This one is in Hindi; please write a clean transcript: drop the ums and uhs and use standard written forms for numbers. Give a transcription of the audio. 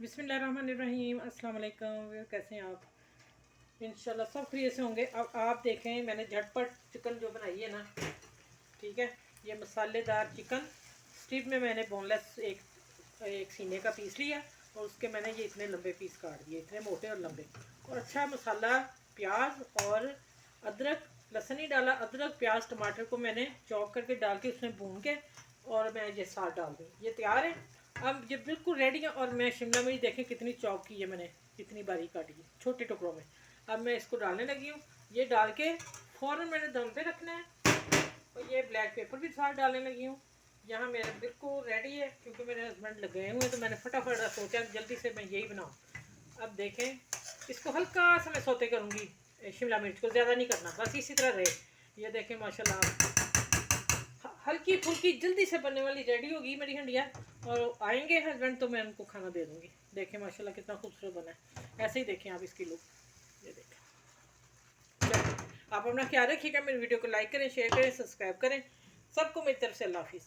बिस्मिल्लाहिर्रहमानिर्रहीम। अस्सलाम वालेकुम। कैसे हैं आप? इंशाल्लाह सब खैरियत से होंगे। अब आप देखें, मैंने झटपट चिकन जो बनाई है ना, ठीक है। ये मसालेदार चिकन स्ट्रिप में मैंने बोनलेस एक सीने का पीस लिया और उसके मैंने ये इतने लंबे पीस काट दिए, इतने मोटे और लंबे। और अच्छा मसाला, प्याज और अदरक, लहसुन ही डाला। अदरक, प्याज, टमाटर को मैंने चॉप करके डाल के उसमें भून के और मैं ये साथ डाल दूँ। ये तैयार है। अब ये बिल्कुल रेडी है। और मैं शिमला मिर्च देखें कितनी चॉप की है मैंने, कितनी बारीक काटी है छोटे टुकड़ों में। अब मैं इसको डालने लगी हूँ। ये डाल के फ़ौरन मैंने दम पे रखना है। और ये ब्लैक पेपर भी साथ डालने लगी हूँ। यहाँ मेरा बिल्कुल रेडी है, क्योंकि मेरे हस्बैंड लग गए हुए हैं तो मैंने फटाफट सोचा जल्दी से मैं यही बनाऊँ। अब देखें, इसको हल्का सा मैं सौते करूँगी। शिमला मिर्च को ज़्यादा नहीं करना, बस इसी तरह रहे। ये देखें माशाल्लाह हल्की फुल्की जल्दी से बनने वाली रेडी होगी मेरी हंडिया। और आएंगे हस्बैंड तो मैं उनको खाना दे दूँगी। देखें माशाल्लाह कितना खूबसूरत बना है। ऐसे ही देखें आप इसकी लुक। ये देखें। चलिए, आप अपना ख्याल रखिएगा। मेरी वीडियो को लाइक करें, शेयर करें, सब्सक्राइब करें। सबको मेरी तरफ से अल्लाह हाफिज़।